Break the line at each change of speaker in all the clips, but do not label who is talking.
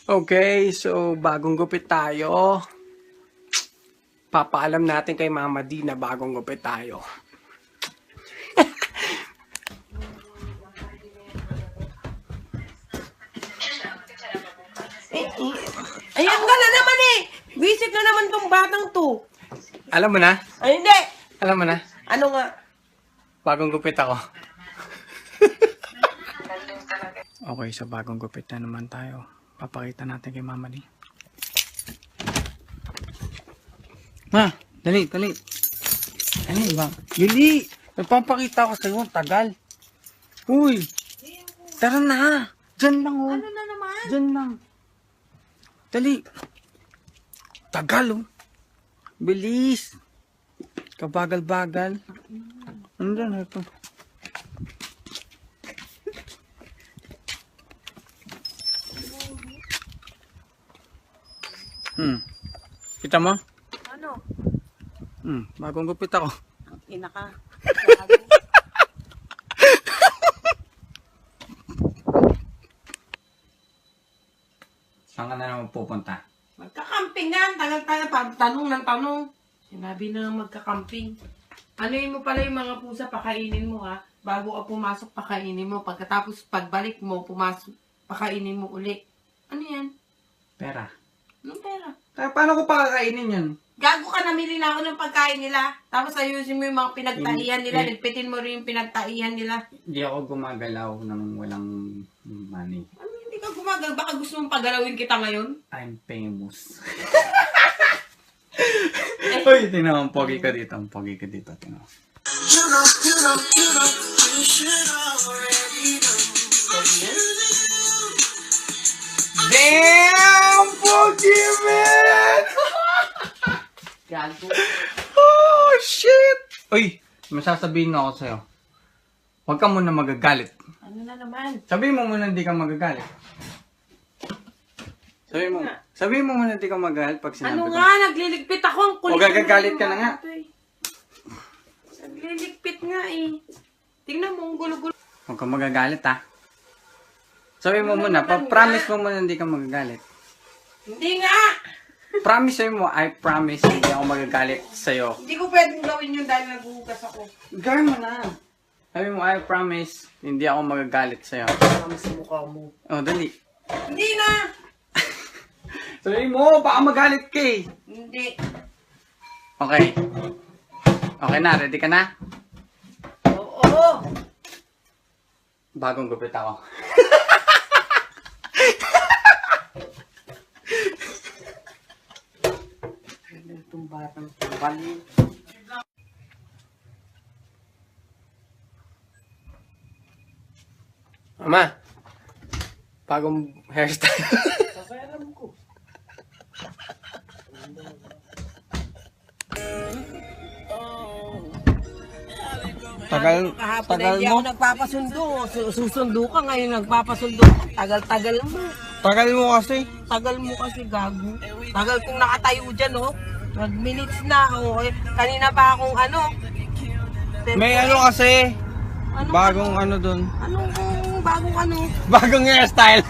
Okay, so bagong gupit tayo. Papaalam natin kay Mama D na bagong gupit tayo.
Ayan ka na naman eh! Visit na naman tong batang to.
Alam mo na?
Ay, hindi!
Alam mo na?
Ano nga?
Bagong gupit ako. Okay, so bagong gupit na naman tayo. Papakita natin kay Mama D. Ma, dali. Ano ba? Yuli! Nagpapakita ko sa'yo, tagal. Uy! Tara na! Diyan lang oh.
Ano na naman?
Diyan lang. Dali. Tagal oh. Bilis. Kabagal-bagal. Ano na ito? Kita mo?
Ano?
Bagong gupit ako.
Ina ka.
Saan ka na naman pupunta?
Magkakamping nga. Tagal-tagal. Tanong ng tanong. Sinabi na magkakamping. Anuin mo pala yung mga pusa, pakainin mo ha. Bago ka pumasok, pakainin mo. Pagkatapos, pagbalik mo, pumasok, pakainin mo uli. Ano yan?
Pera.
Anong pera?
Paano ko pakakainin yan?
Gago ka, namili na ako ng pagkain nila. Tapos ayusin mo yung mga pinagtaihan nila. Ligpitin mo rin yung pinagtaihan nila.
Hindi ako gumagalaw ng walang money.
Ano, hindi ka gumagal? Baka gusto mong pagalawin kita ngayon?
I'm famous. Uy, tingnan mo, ang pogi ka dito. Ang pogi ka dito, tingnan mo. Damn, pogi man!
Gago.
Oh, shit! Uy, masasabihin na ako sa'yo. Huwag ka muna magagalit.
Ano na naman?
Sabihin mo muna hindi ka magagalit. Sabihin mo muna hindi ka magagalit pag sinabi
Ano
ko.
nga? Nagliligpit ako. Ang kulit.
O gagagalit ka na nga.
Nagliligpit nga eh. Tingnan mo, ang gulo-gulo.
Huwag ka magagalit ha. Sabihin mo
Ano
muna,
naman
promise
nga?
mo muna hindi ka magagalit.
Hindi nga!
Promise sa'yo mo, I promise hindi ako magagalit sa'yo.
Hindi ko pwedeng gawin yun dahil naghuhugas ako.
Gawin mo na. Sabi mo, I promise hindi ako magagalit sa'yo.
Tama sa mukha mo.
Oh, dali.
Hindi na!
Sabi mo, baka magalit ka eh.
Hindi.
Okay. Okay na, ready ka na?
Oo.
Bagong gupit ako.
Itong batang tumbal.
Mama, bagong hairstyle.
Kaya alam ko.
Tagal
Hindi
mo.
ako nagpapasundo. Susundo ka ngayon nagpapasundo. Tagal-tagal mo.
Tagal mo kasi.
Tagal mo kasi gago. Tagal kong nakatayo dyan, oh. Nag-minutes na ako. Eh. Kanina pa akong ano.
May ano kasi,
Ano,
bagong ano dun.
Anong bagong ano?
Bagong hairstyle.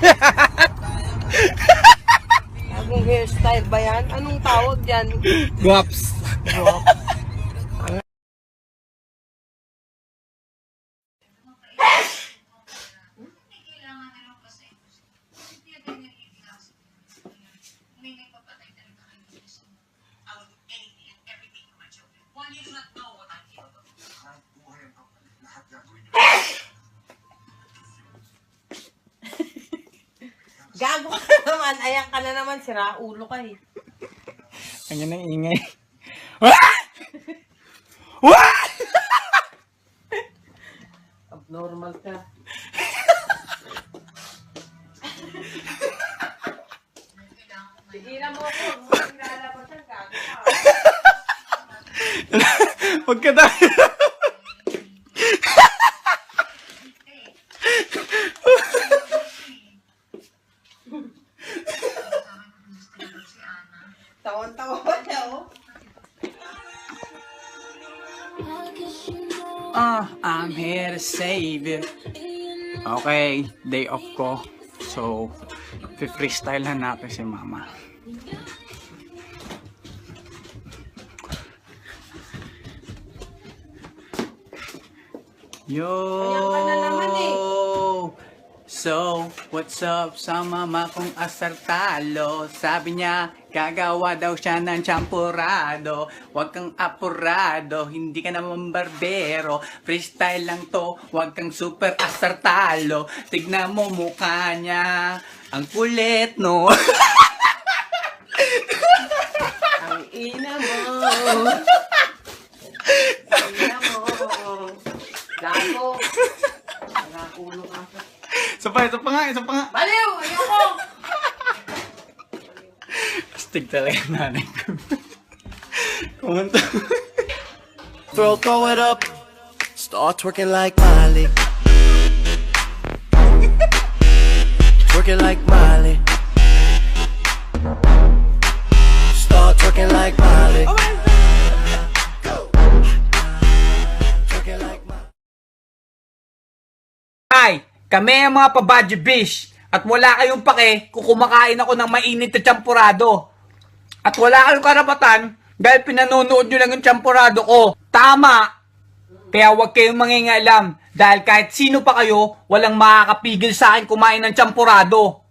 Bagong hairstyle ba yan? Anong tawag dyan?
Guaps.
Gago ka naman. Ayan ka na naman. Sira ulo ka eh.
Kanya nang ingay. Wah! Wah!
Abnormal ka. Tigilan mo ako. Huwag mo lalabas yan. Gago ka.
Huwag ka tayo.
Tawan-tawa niya, oh.
I'm here to save you. Okay, day off ko. So, freestyle na natin si mama. Yo!
Ayan ka na naman eh.
So, what's up sa mama kong asartalo? Sabi niya, gagawa daw siya ng champurado. Huwag kang apurado, hindi ka naman barbero. Freestyle lang to, huwag kang super asartalo. Tignan mo mukha niya, ang kulit no.
Ang ina mo. Ang ina mo. Gago. Nakakulo ka.
Isa pa nga.
Baliw! Ayoko!
Astig talaga yung nanay ko. Kumanta.
Throw it up, start twerking like Miley. Twerking like Miley. Start twerking like Miley. Twerking like Miley.
Hi! Kami ang mga pabadyo bish. At wala kayong pake kung kumakain ako ng mainit na champurado. At wala kayong karapatan dahil pinanonood nyo lang yung champurado ko. Tama! Kaya huwag kayong mangingialam dahil kahit sino pa kayo, walang makakapigil sa akin kumain ng champurado.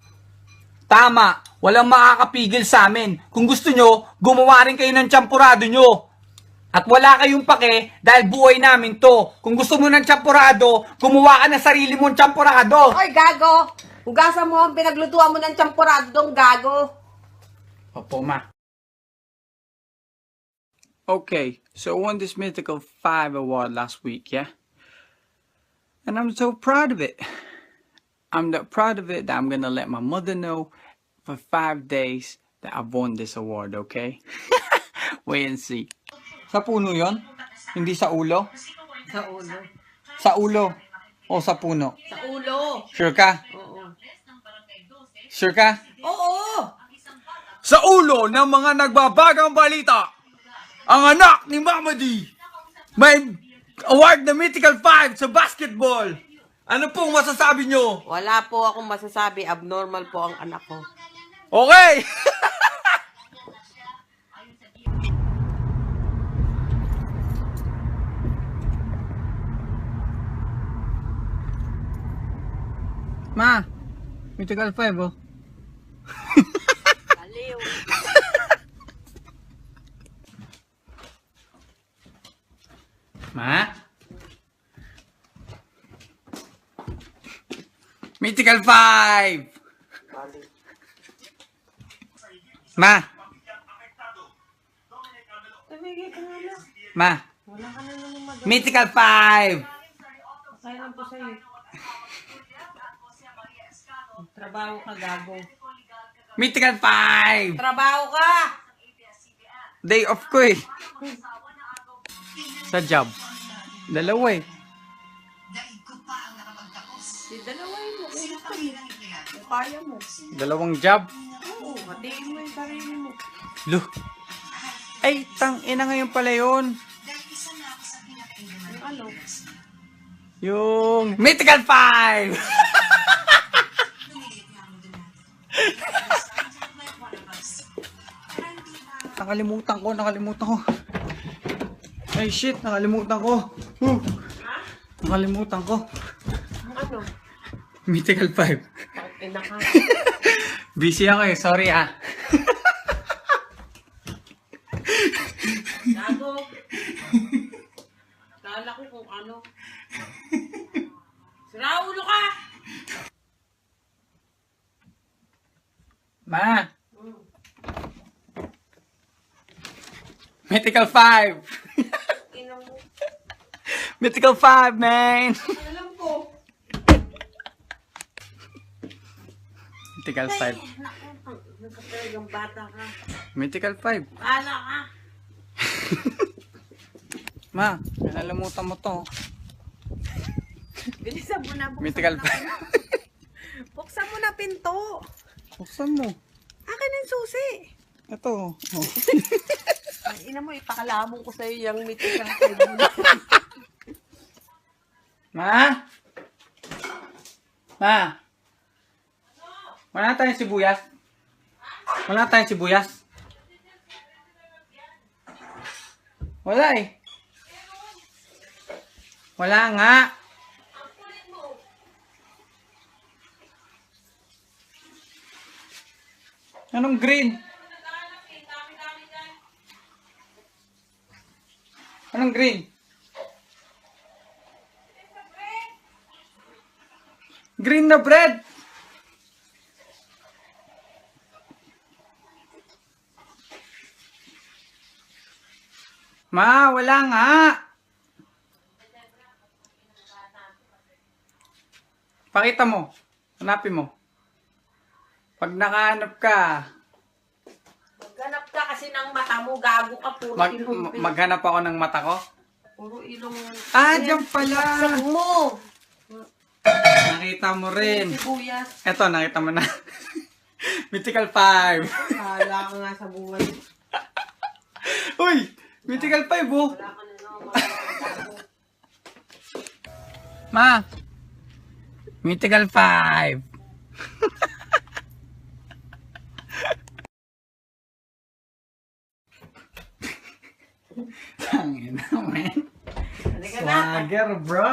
Tama! Walang makakapigil sa amin. Kung gusto nyo, gumawa rin kayo ng champurado nyo. At wala kayong pake dahil buhay namin to. Kung gusto mo ng champurado, gumawa ka ng sarili mong champurado.
Oy, gago! Hugasan mo ang pinaglutuan mo ng champurado dong gago.
Opo, ma. Okay, so I won this Mythical 5 award last week, yeah? And I'm so proud of it. I'm that proud of it that I'm gonna let my mother know for 5 days that I've won this award, okay? Wait and see. Sa puno yon? Hindi sa ulo?
Sa ulo.
Sa ulo o sa puno?
Sa ulo.
Sure ka?
Oo.
Sure ka?
Oo!
Sa ulo ng mga nagbabagang balita, ang anak ni Mama D may award na Mythical 5 sa basketball. Ano pong masasabi nyo?
Wala po akong masasabi. Abnormal po ang anak ko.
Okay! Ma, Mythical 5 oh.
Baliw.
Ma? Mythical 5! Ma?
Tumigil ka nga na.
Ma?
Wala ka na naman magawa.
Mythical 5!
Kaya lang po sa'yo. Trabaho ka, gago.
Mythical 5!
Trabaho ka!
Day off ko eh. Sa job. Dalawa eh.
Di dalawin mo. Una ka eh. Kung kaya mo.
Dalawang job.
Oo, hatiin mo yung sarili mo.
Lo. Ay, tang ina ngayon pala yun.
Yung ano?
Yung Mythical 5! Nakalimutan ko. Ay shit, nakalimutan ko. Nakalimutan ko.
Yung ano?
Mythical 5.
Ina ka.
Busy ako eh, sorry ah.
Gago. Kala ko kung ano. Sira ulo ka!
Ma! Mythical 5!
Ina mo.
Mythical 5, man!
Alam ko.
Mythical 5.
Nagkatalagang bata ka.
Mythical 5.
Kala ka.
Ma, nalalamutan mo to.
Bilisan mo na.
Mythical 5.
Buksan mo na pinto.
Buksan mo.
Akin ang susi.
Ito. Oh.
Ay, ina mo, ipakalamong ko sa'yo yung mythical 5.
Ma? Ma?
Ano?
Wala tayong sibuyas. Wala tayong sibuyas. Wala eh. Wala nga. Anong green? Anong green? Green na bread. Ma, wala nga. Pakita mo. Hanapin mo. Pag nakahanap ka,
Maghanap ka kasi ng mata mo, gago ka, puro ilong.
maghanap ako ng mata ko.
Puro ilong.
Ah, dyan pala.
Sag mo!
Nakita mo rin.
Sibuyas.
Eto, nakita mo na. Mythical 5.
Kala ka nga sa buhay.
Uy! Mythical 5 oh.
Wala ka na naman gago.
Ma! Mythical 5. Tangina, man.
Halika na.
Swagger, bro.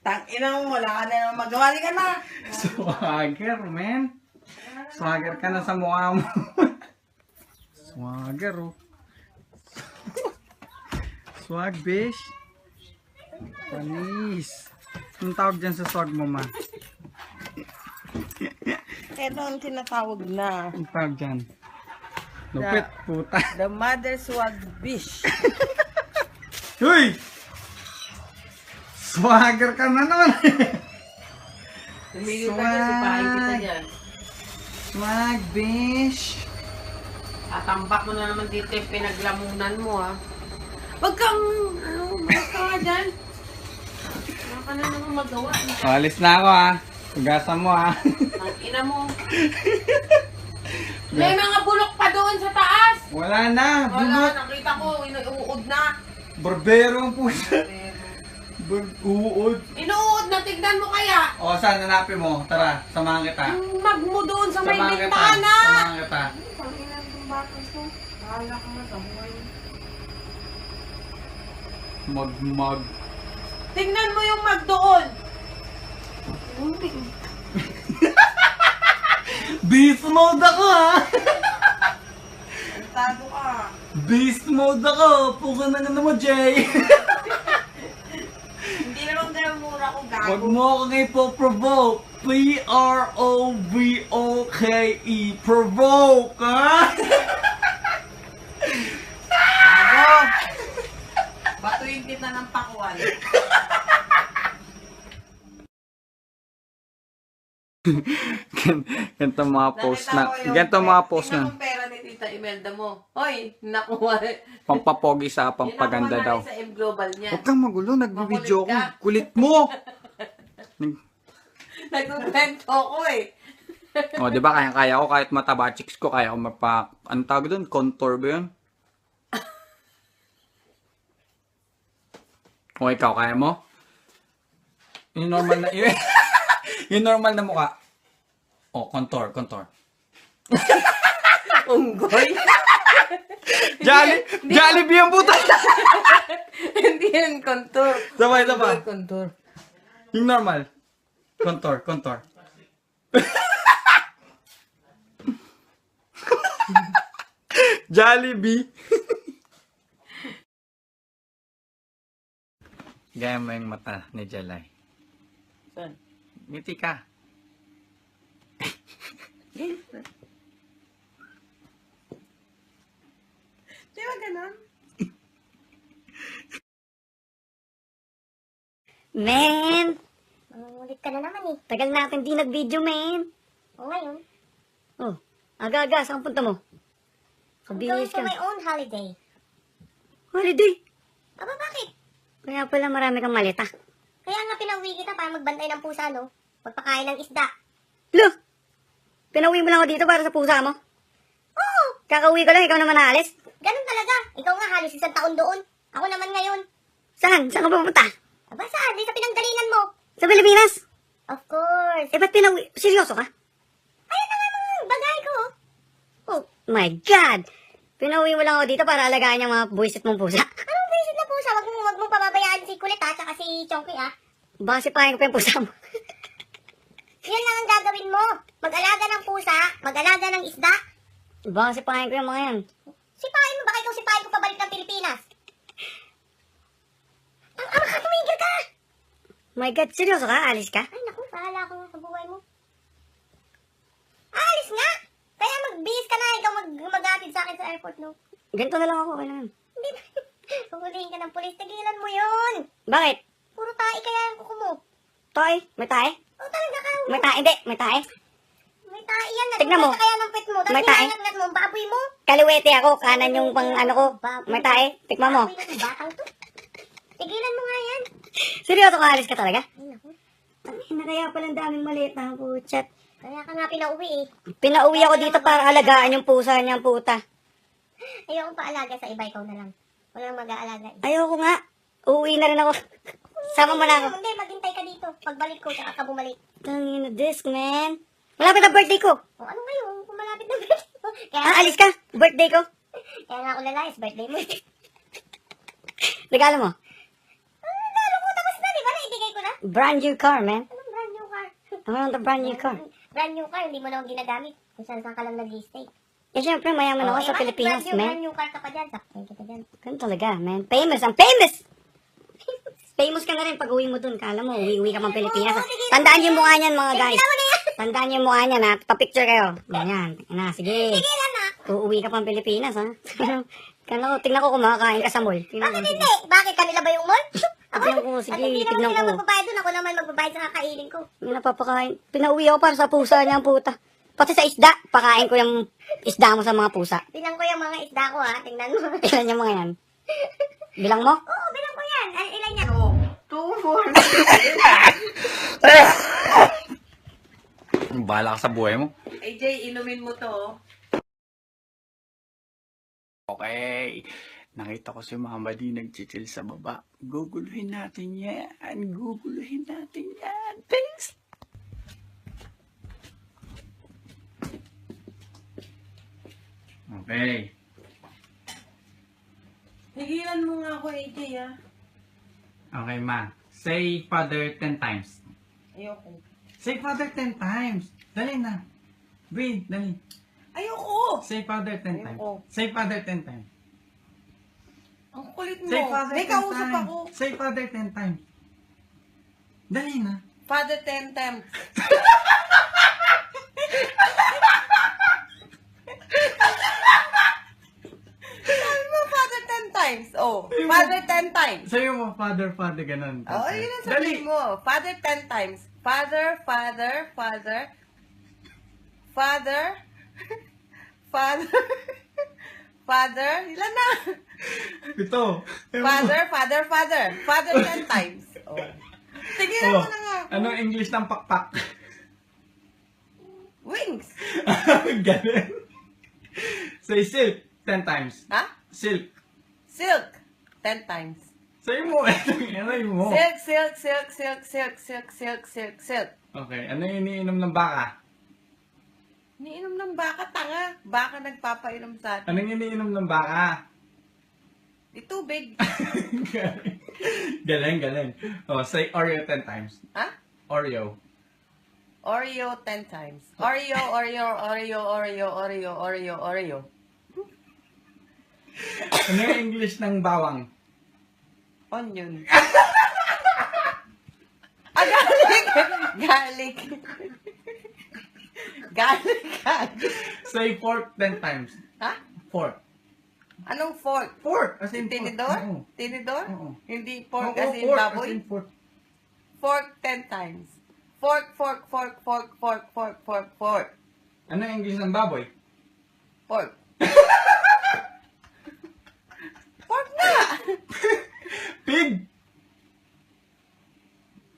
Tangina mo, wala ka na naman magawa. Halika na.
Swagger, man. Swagger ka na sa mukha mo. Swagger, oh. Swag, bish. Panis. Anong tawag dyan sa swag mo, ma?
Ito ang tinatawag na.
Anong tawag dyan? Lupit, puta.
The Mother Swag Bish.
Uy! Swagger ka na naman.
Tumigil ka dyan, sipahin kita dyan.
Swag, bish.
Tatambak mo na naman dito yung pinaglamunan mo, ha. Wag kang, umalis ka nga dyan. Wala ka na naman magawa.
Alis na ako, ha. Tugasan mo, ha.
Ang ina mo. May mga bulok pa doon sa taas.
Wala na.
Wala,
Bulot.
nakita ko, inuud na.
Barbero ang pusa. Uud.
Inuud na, tignan mo kaya.
O, saan hanapin mo? Tara, samahan kita.
Yung mag mo doon sa may
Samahan kita.
bintana.
Samahan kita.
Ang ina ng bata to. Bahala ka na sa buhay.
Mag.
Tignan mo yung mag doon.
Beast mode ako, ha.
Tago ka.
Beast mode ako. Puka na nga mo, Jay.
Hindi naman ganun mura ko gago.
Huwag mo akong ipoprovoke. P-R-O-V-O-K-E. Provoke, ha?
Gago. Batuin kita ng pakuan.
Ganito mga post na.
Nakita ko yung
Ganito mga post
tingnan
na.
mo pera ni Tita Imelda mo. Hoy, nakuha.
Pampapogi sa pampaganda daw.
Sa M Global niya.
Huwag kang magulo. Nagbibideo
Makulit
ako.
ka.
Kulit mo.
Nagkukwento ko eh.
O, di ba? Kaya ko kahit mataba chicks ko. Kaya ko anong tawag doon? Contour ba yun? O, ikaw, kaya mo? Yung normal na, yung normal na mukha. O, contour.
Unggoy.
Jollibee ang buta!
Hindi yan contour.
Sabay.
Unggoy contour.
Yung normal. Contour. Jollibee. Gaya mo yung mata ni Jelay.
Saan?
Ngiti ka.
Di ba ganun?
Men! Mangungulit ka na naman eh. Tagal natin di nag-video, men.
O ngayon,
Oh, aga-aga, saan punta mo?
I'm going
Kabihis
for
ka.
my own holiday.
Holiday?
Aba, bakit?
Kaya pala marami kang maleta.
Kaya nga pinauwi kita para magbantay ng pusa, no? Magpakain ng isda.
Lo! Pinauwi mo lang ako dito para sa pusa mo.
Oo!
Kakauwi ka lang, ikaw naman aalis.
Ganun talaga. Ikaw nga halos 1 taon doon. Ako naman ngayon.
Saan? Saan ka pupunta?
Aba, saan? Di sa pinanggalingan mo.
Sa Pilipinas?
Of course.
Eh, ba't pinauwi? Seryoso ka? My God! Pinauwi mo lang ako dito para alagaan yung mga buwisit mong pusa.
Anong visit na pusa? Wag mong pababayaan si Kulit ha, tsaka si Chonky ha.
Baka sipahin ko pa yung pusa mo.
Yan lang ang gagawin mo. Mag-alaga ng pusa, mag-alaga ng isda.
Baka sipahin ko yung mga yan.
Sipahin mo, baka ikaw sipahin ko pabalik ng Pilipinas. Ang ama ka, tumigil ka!
My God, seryoso ka? Alis ka?
Ay naku, bahala ko sa buhay mo. Alis nga! Kaya magbihis ka na, ikaw mag-atid sa akin sa airport, no?
Ganito na lang ako, kailangan.
Hindi ba? Huhulihin ka ng polis, tigilan mo yun!
Bakit?
Puro tae kaya ang kuko mo.
Toy? May tae?
Oh, talaga ka.
May tae? Hindi, may tae.
May tae yan.
Tignan mo.
Nagpapasa kaya ng pet mo. Tapos
May tae.
hinahangat mo ang baboy mo.
Kaliwete ako, kanan yung pang ano ko. May tae? Tikman mo.
Baboy na itong batang to. Tigilan mo nga yan.
Seryoso ka? Alis ka talaga?
Ay naku.
Ay, na kaya palang daming maliit na putset.
Kaya ka nga pinauwi eh.
Pinauwi ako dito para alagaan yung pusa niyang puta.
Ayoko paalaga sa iba, ikaw na lang. Walang mag-aalaga.
Ayoko nga. Uuwi na rin ako. Sama mo na ako.
Hindi, maghintay ka dito. Pagbalik ko, tsaka ka bumalik.
Tangina disc, man. Malapit na birthday ko.
O ano ngayon? Kung malapit na birthday mo. Kaya,
Alis ka. Birthday ko.
kaya nga ako lalayas, birthday mo.
Regalo mo.
Lalo mo, tapos na, di ba? Naibigay ko na.
Brand new car, man.
Anong brand new car?
I want the brand new car.
Brand new car, hindi mo na ako ginagamit. Kung saan ka lang nag-stay.
Eh, syempre, mayaman ako sa Pilipinas,
Brand
man.
new car ka pa dyan. Sakay kita dyan.
Ganun talaga, man. Famous. I'm famous! Famous ka na rin pag uwi mo dun. Kala mo, uwi ka pang Pilipinas.
Oo, sige,
Tandaan
sige.
yung mukha niyan, mga guys.
Tigilan mo na yan.
Tandaan yung mukha niyan, ha. Pa-picture kayo. Ganyan. Na, sige.
Tigilan na.
Uuwi ka pang Pilipinas, ha. Tingnan ko kumakain ka sa mall. Tingnan ko.
Bakit hindi? Bakit kanila ba yung mall?
Tignan ko, sige,
At hindi naman
tignan
sila
ko.
magbabayad doon. Ako naman magbabayad sa kakainin ko.
May napapakain. Pinauwi ako para sa pusa niyang puta. Pati sa isda. Pakain ko yung isda mo sa mga pusa.
Bilang ko yung mga isda ko ha. Tingnan mo.
Ilan yung mga yan? Bilang mo?
Oo, bilang ko yan. Ay, ilan yan?
2, 4.
Bahala ka sa buhay mo.
AJ, inumin mo to. Oh.
Okay. Nakita ko si Mama D nag-chill sa baba. Guguluhin natin yan. Guguluhin natin yan. Thanks. Okay.
Tigilan mo nga ako, AJ, ah.
Okay, Ma. Say Father 10 times.
Ayoko.
Say Father 10 times. Dali na. Breathe, dali.
Ayoko!
Say Father 10 times.
Ayoko.
Say Father 10 times.
Ang kulit mo.
Say Father
May
10
kausap
times.
ako.
Say Father 10 times. Dali na.
Father 10 times. Sabi mo, Father 10 times. Oh, Father 10 times.
Sayo mo, Father, Father, ganun.
Oh, yun ang
Dali.
sabihin mo. Father 10 times. Father, Father, Father. Father. Father. Father. Ilan na?
Ito.
Father, Father, Father. Father 10 times. Oh. Tigilan mo na nga.
Anong English ng pakpak?
Wings.
Ganun. Say silk 10 times.
Ha?
Silk.
Silk. 10 times.
Sayo mo. Ano mo?
Silk, silk, silk, silk, silk, silk, silk, silk, silk.
Okay. Ano yung iniinom ng baka?
Niinom ng baka, tanga. Baka nagpapainom sa atin.
Anong iniinom ng baka?
Di tubig.
Galing, galing. Oh, say Oreo 10 times.
Ha?
Oreo.
Oreo 10 times. Oreo, Oreo, Oreo, Oreo, Oreo, Oreo, Oreo.
Ano yung English ng bawang?
Onion. Ah, garlic! Garlic. Garlic.
Say fork 10 times.
Ha?
Fork.
Anong fork?
Fork! As in fork.
Tinidor?
Oo.
Tinidor?
Oo.
Hindi pork
Oo,
as in
fork,
baboy?
as in fork.
Fork 10 times. Fork, fork, fork, fork, fork, fork, fork, fork.
Ano yung English ng baboy?
Pork. Pork na!
Pig!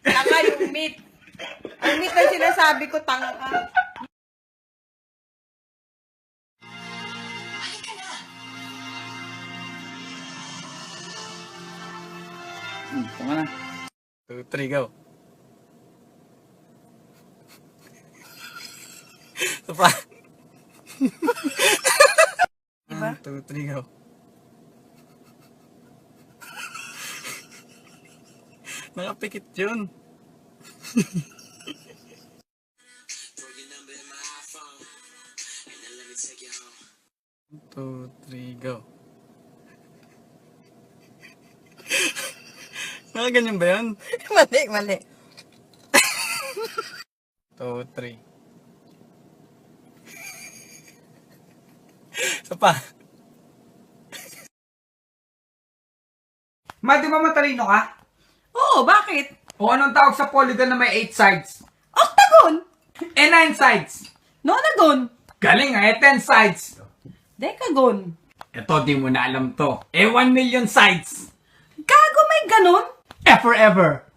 Tanga yung meat. Ang meat na sinasabi ko, tanga ka.
Tama na. 2, 3, go. Ito pa.
Diba?
1, 2, 3, go. Nakapikit yun. Two, three, go. Nakaganyan ba yun?
Mali.
2, 3. Isa pa. Ma, di ba matalino ka?
Oo, bakit?
O anong tawag sa polygon na may 8 sides?
Octagon!
9 sides.
Nonagon!
Galing nga, 10 sides.
Decagon!
Ito, di mo na alam to. 1 million sides.
Gago, may ganon?
Forever.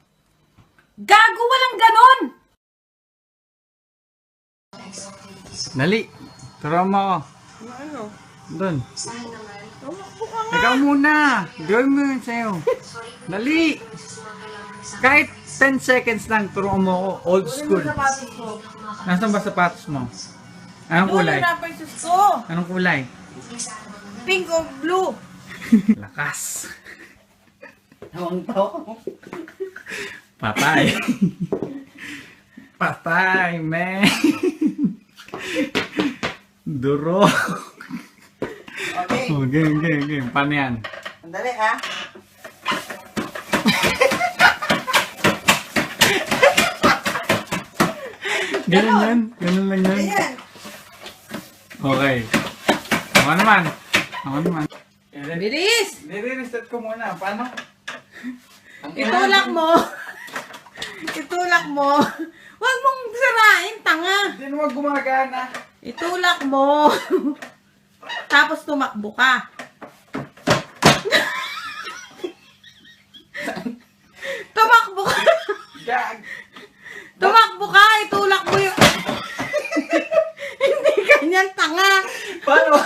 Gago, walang ganon!
Dali. Tara mo ako.
Ano?
Doon. Ikaw muna. Gawin mo yun sa'yo. Dali. Kahit 10 seconds lang, turuan mo ako. Old school.
Sapatos ko.
Nasaan ba sapatos mo? Anong kulay?
Doon, yung sus ko.
Anong kulay?
Pink or blue.
Lakas.
Tawang to.
Patay. Patay, man. Duro.
Okay.
Oh, game. Paano yan?
Sandali ha.
Ganun yan. Ganun lang yan.
Ayan.
Okay. Ako naman.
Bilis!
Nire-reset ko muna. Paano?
Itulak mo. Itulak mo. Huwag mong sirain, tanga.
Hindi naman gumagana.
Itulak mo. Tapos tumakbo ka. Tumakbo ka.
Gag.
Tumakbo ka. Itulak mo yung... Hindi ganyan, tanga.
Paano?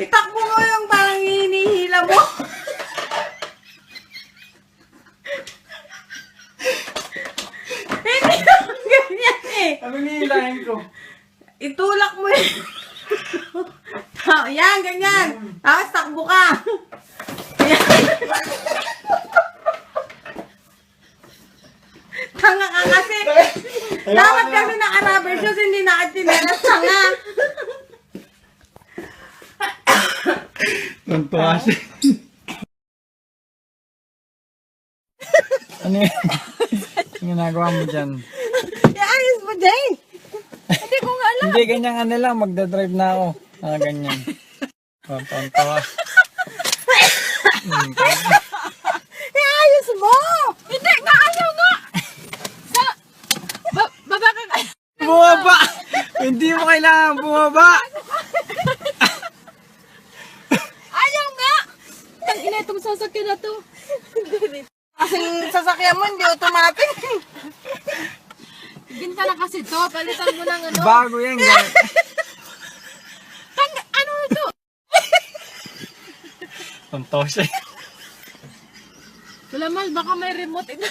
Itakbo mo yung parang hinihila mo. Hindi naman ganyan eh.
Anong nihilahin ko?
Itulak mo yun. Yan, ganyan. Tapos takbo ka. Yan. Tanga ka kasi. Dapat kami naka-rubber shoes, hindi naka-chinelas. Tanga.
Tuntua siya. Ano yan? Ang ginagawa mo dyan?
Ayos mo, Jane. Hindi ko nga alam.
Hindi, ganyan ka nila. Magdadrive na ako. Ganyan. Tuntua.
Ayos mo. Hindi nga, ayaw nga. Baba ka.
Bumaba! Hindi mo kailangan bumaba!
Ayaw nga. Tang ina itong sasakyan na to. Kasing sasakyan mo, hindi automatic. Ginta na kasi to. Palitan mo ng ano.
Bago yan, guys.
Ano ito?
Tuntua siya.
Tulamal, baka may remote ito.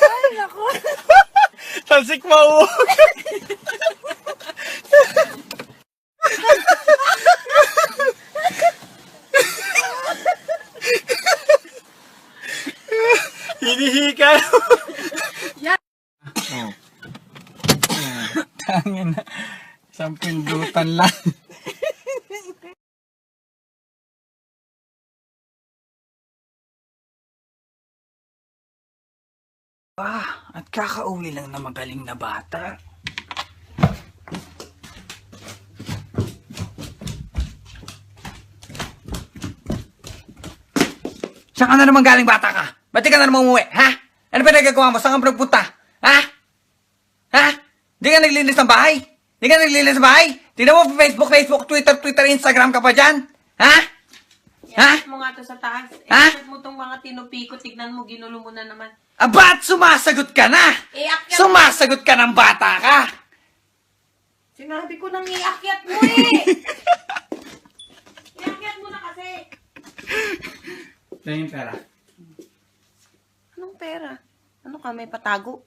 Ay, naku.
Talsik mauo. Hinihika.
Yan.
Oh. Tangin na. Isang pindutan lang. At kakauwi lang na magaling na bata. Saan ka na naman galing bata ka? Ba't di ka na naman umuwi, ha? Ano ba nagagawa mo? Saan ka nagpunta? Ha? Ha? Di ka naglinis ng bahay? Di ka naglinis ng bahay? Tignan mo Facebook, Twitter, Instagram ka pa dyan? Ha? Ha?
Iakit mo nga to sa taas.
Ha?
Iakit mo tong mga tinupiko. Tignan mo, ginulo mo na naman.
Ba't sumasagot ka na?
Iakyat.
Sumasagot ka ng bata ka?
Sinabi ko nang iakyat mo eh. Iakyat mo na kasi.
Ito yung pera.
Anong pera? Ano ka, may patago?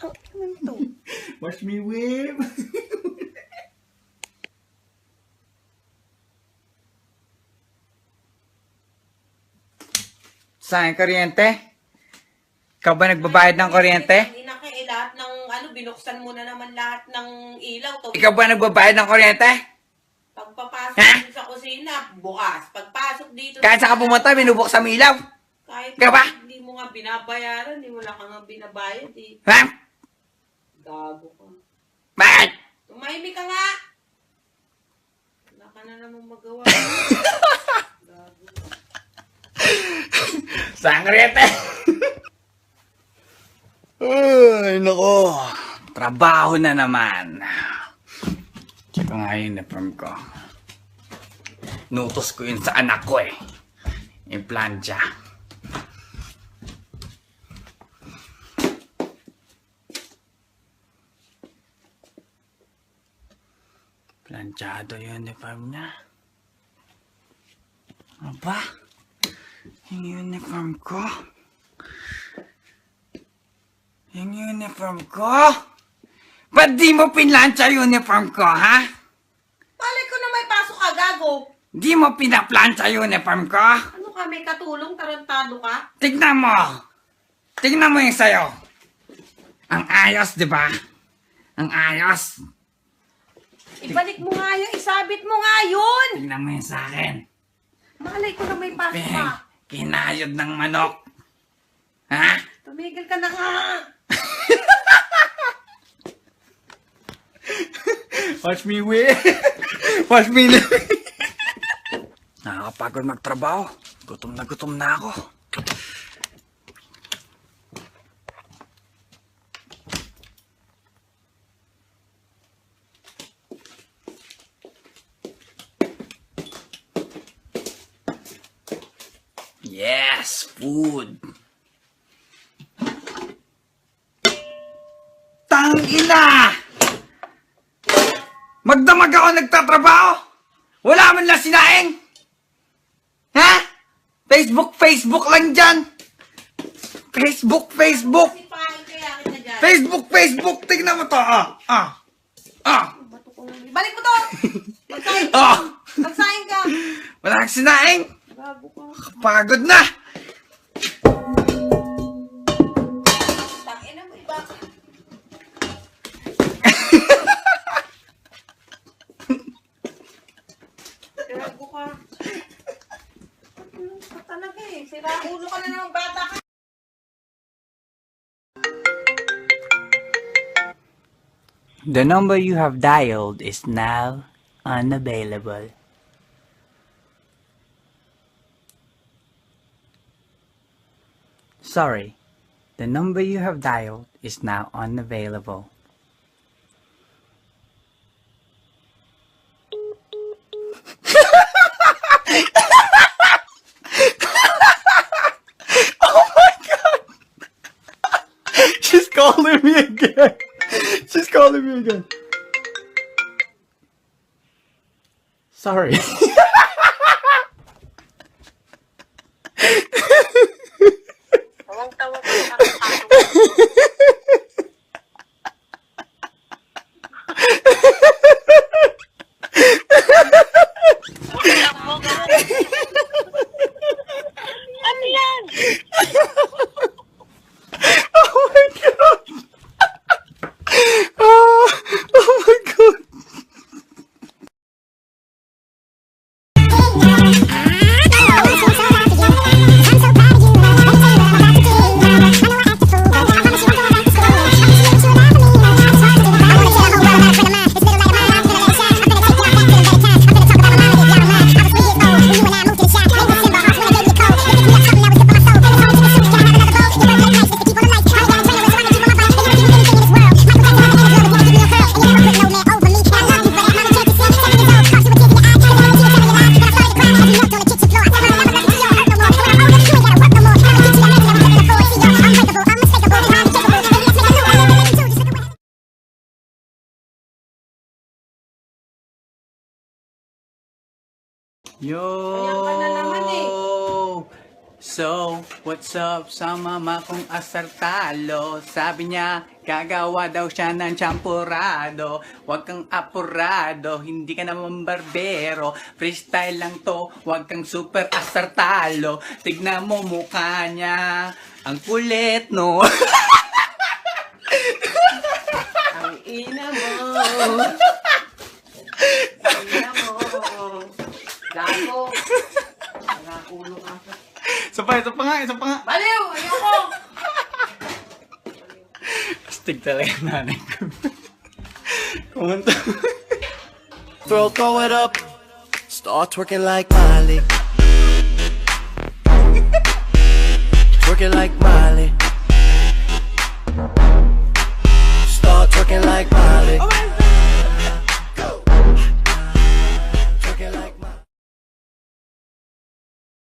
Ang naman to.
Watch me whip. Saan kuryente? Ikaw ba nagbabayad ng kuryente?
Hindi na kayo, lahat ng binuksan mo na naman lahat ng ilaw. To.
Ikaw ba nagbabayad ng kuryente?
Pagpapasok
Ha?
dito sa kusina, bukas. Pagpasok dito
Kahit saan ka pumunta, binubuksan mo ilaw.
kahit
Ikaw ba?
hindi mo nga binabayaran, hindi mo lang ka nga binabayad eh.
Ha?
Gago ka.
Bakit?
Tumahimik ka nga! Wala ka na namang magawa. Gago ka.
Saan kuryente? Ay, nako. Trabaho na naman. Check ko nga yung uniform ko. Nutos ko yun sa anak ko eh. Yung plancha. Planchado yung uniform niya. Ano ba? Yung uniform ko? Yung uniform ko? Ba't di mo pinlansya yung uniform ko, ha?
Palay ko na may pasok ka, gago!
Di mo pinaplansya yung uniform ko?
Ano ka, may katulong, tarantado ka?
Tignan mo! Tignan mo yung sayo! Ang ayos, di ba? Ang ayos!
Ibalik mo nga yun, isabit mo nga yun!
Tignan mo yung sa akin.
Malay ko na may pasok ka.
Kinayod ng manok. Ha?
Tumigil ka na nga!
Watch me win. Watch me live. Nakakapagod magtrabaho. Gutom na ako. Yes, food. Tangina! Magdamag ako nagtatrabaho! Wala man lang sinaing! Ha? Facebook lang dyan! Facebook!
Sipahin kaya kita dyan.
Facebook! Tignan mo to!
Bato ko na. Balik mo to! Magsahin ka!
Ah!
Magsahin ka!
Wala kang sinaing!
Gago ka.
Pagod na!
Tangina mo iba. Gago ka. Ano ka talaga eh. Sira ulo ka na naman bata ka.
The number you have dialed is now unavailable. Sorry, the number you have dialed is now unavailable. She's calling me again. She's calling me again. Sorry.
Tawang-tawa ka na nakakatawa. Ano yan?
Oh my god. Oh my god. Yo!
Ayan ka na naman eh.
So, what's up sa mama kong asartalo? Sabi niya, gagawa daw siya ng champurado. Huwag kang apurado, hindi ka naman barbero. Freestyle lang to, huwag kang super asartalo. Tignan mo mukha niya, ang kulit no.
Ang ina mo. Ang ina mo. Gago. Nakakulo ka.
Isa pa nga.
Baliw! Ayoko!
Astig talaga yung nanay ko. Kumanta.
Throw it up. Start twerking like Miley. Twerking like Miley. Start twerking like Miley. Twerking like Miley.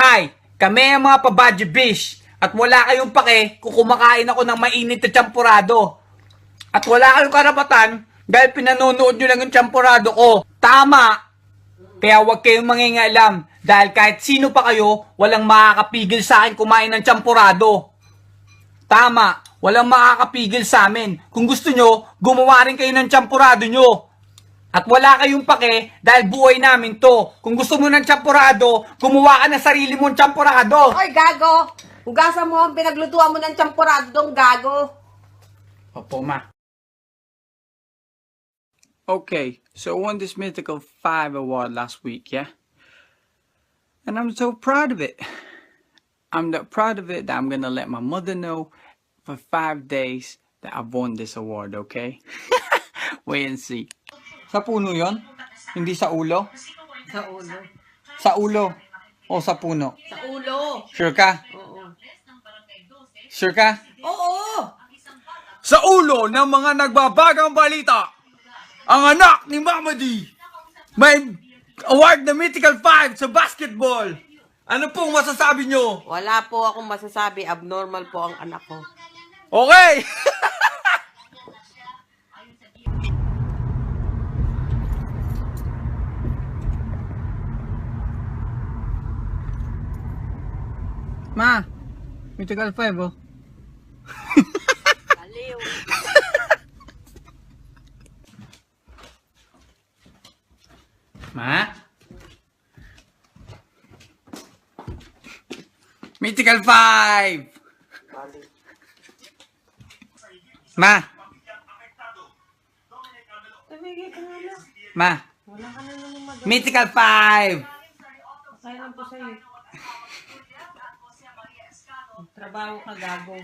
Hi! Kami ang mga pabadyo bish. At wala kayong pake kung kumakain ako ng mainit na champurado. At wala kayong karapatan dahil pinanonood nyo lang yung champurado ko. Tama! Kaya huwag kayong mangingialam dahil kahit sino pa kayo, walang makakapigil sa akin kumain ng champurado. Tama! Walang makakapigil sa amin. Kung gusto nyo, gumawa rin kayo ng champurado nyo. At wala kayong pake dahil buhay namin to. Kung gusto mo ng champurado, gumawa ka ng sarili mong champurado.
Oy, gago! Hugasan mo ang pinaglutuan mo ng champurado dong gago.
Opo, ma. Okay, so I won this Mythical 5 award last week, yeah? And I'm so proud of it. I'm that proud of it that I'm gonna let my mother know for 5 days that I've won this award, okay? Wait and see. Sa puno yon? Hindi sa ulo?
Sa ulo.
Sa ulo o sa puno?
Sa ulo.
Sure ka?
Oo.
Sure ka?
Oo!
Sa ulo ng mga nagbabagang balita, ang anak ni Mama D may award na Mythical 5 sa basketball. Ano pong masasabi nyo?
Wala po akong masasabi. Abnormal po ang anak ko.
Okay! Ma, Mythical 5 oh.
Baliw.
Ma? Mythical 5! Ma?
Tumigil ka nga na.
Ma?
Wala ka na naman mag-
Mythical 5!
Kaya lang po sa'yo. Trabaho ka, gago.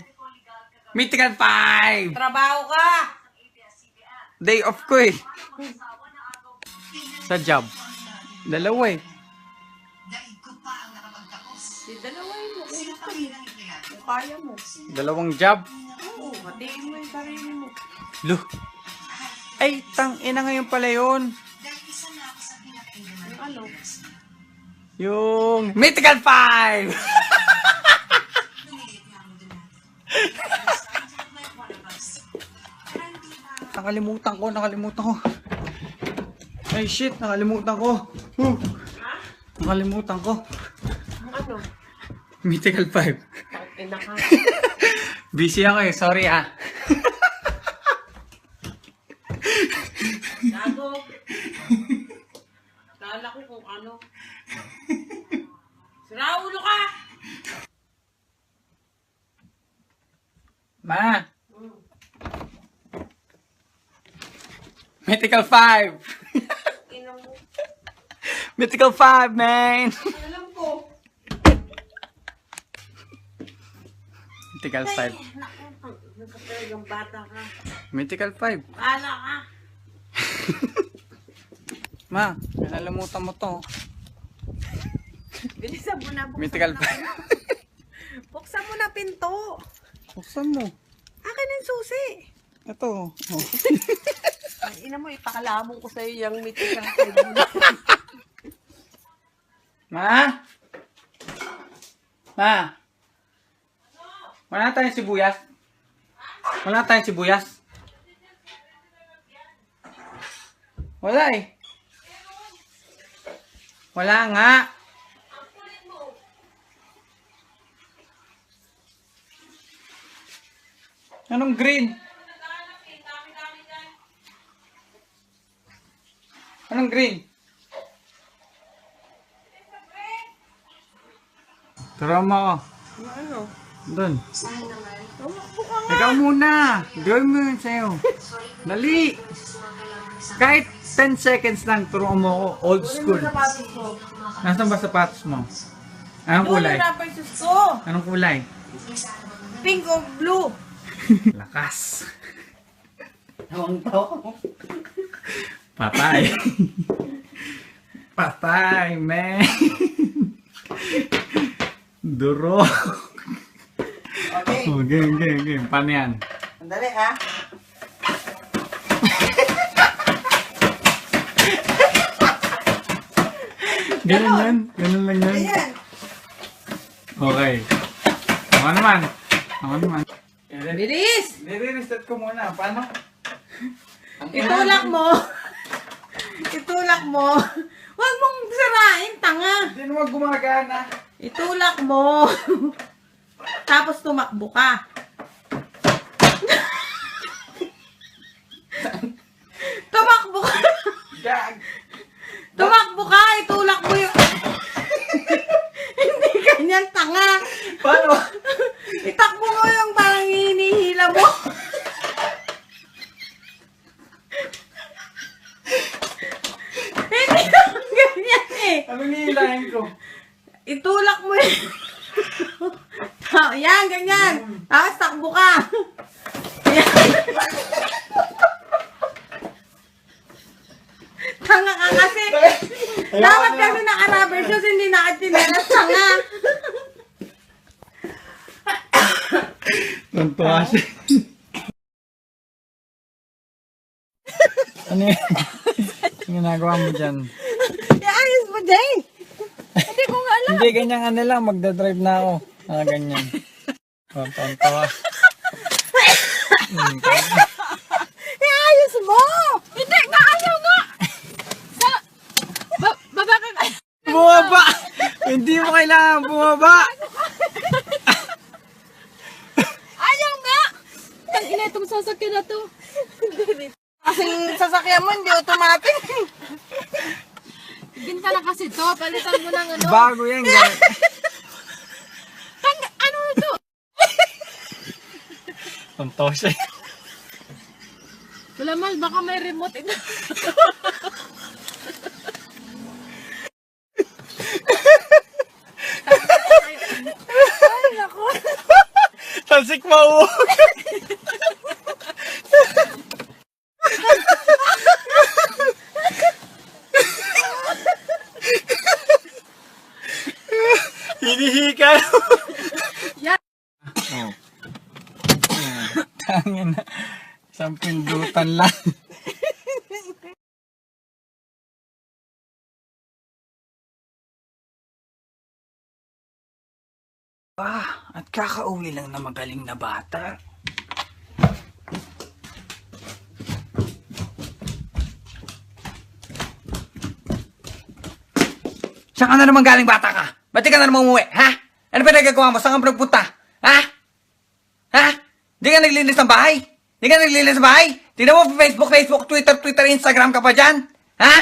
Mythical 5!
Trabaho ka!
Day off ko eh. Sa job. Dalawa eh.
Di dalawin mo. Una ka eh. Kung kaya mo.
Dalawang job.
Oo, hatiin mo yung sarili mo.
Lo. Ay, tang ina ngayon pala yun.
Yung ano?
Yung Mythical 5! Nakalimutan ko. Ay shit, nakalimutan ko. Nakalimutan ko.
Yung ano?
Mythical 5.
Ina ka.
Busy ako eh, sorry ah.
Gago. Kala ko kung ano. Sira ulo ka!
Ma. Mythical 5.
Ina mo.
Mythical 5, man.
Alam ko.
Mythical 5.
Nagkatalagang bata ka.
Mythical 5.
Kala ka.
Ma, nalalamutan mo to.
Bilisan mo na.
Mythical 5.
Buksan mo na pinto.
Buksan mo.
Akin ang susi.
Ito. Oh.
Ay, ina mo, ipakalamong ko sa'yo yung mythical 5.
Ma? Ma? Wala tayong sibuyas? Wala tayong sibuyas? Wala eh. Wala nga. Anong green? Anong green? Tarama ka.
Ano?
Doon. Ikaw muna. Gawin mo yun sa'yo. Dali. Kahit 10 seconds lang, turuan mo ako. Old school.
Sapatos ko.
Nasaan ba sapatos mo? Anong kulay?
Yung rubber shoes ko.
Anong kulay?
Pink or blue.
Lakas.
Tawang to.
Patay. Patay, man. Duro.
Okay.
Oh, game. Paano yan?
Sandali ha.
Ganun yan. Ganun lang yan.
Ayan.
Okay. Ako naman.
Bilis!
Nire-reset ko muna. Paano?
Itulak mo. Itulak mo. Huwag mong sirain, tanga.
Hindi naman gumagana.
Itulak mo. Tapos tumakbo ka. Tumakbo ka.
Gag.
Tumakbo ka. Itulak mo yung... Hindi ganyan, tanga.
Paano?
Itakbo mo yung parang hinihila mo. Hindi naman ganyan eh.
Anong hihilahin ko?
Itulak mo yun. Yan, ganyan. Tapos takbo ka. Yan. Tanga ka kasi. Dapat kami naka-rubber shoes, hindi naka-chinelas. Tanga.
Tuntua siya. Ano yan? Ang ginagawa mo dyan?
Ayos mo, Jane. Hindi ko nga alam.
Hindi, ganyan ano lang. Magdadrive na ako. Ganyan. Tuntua.
Ayos mo. Hindi nga, ayaw nga. Baba ka.
Bumaba! Hindi mo kailangan bumaba!
Ayaw nga. Tang ina itong sasakyan na to. Kasing sasakyan mo, hindi automatic. Ginta na kasi to. Palitan mo ng ano.
Bago yan, guys.
Ano ito?
Tuntua siya.
Wala mal, baka may remote ito. Ay, naku.
Talsik mauog. Hinihika.
Yan.
Oh. Tangin na. Isang pindutan lang. At kakauwi lang na magaling na bata. Saan ka na naman galing bata ka? Ba't di ka na naman umuwi, ha? Ano ba nagagawa mo? Saan ka nagpunta? Ha? Ha? Di ka naglinis ng bahay? Di ka naglinis ng bahay? Tignan mo Facebook, Twitter, Instagram ka pa dyan? Ha?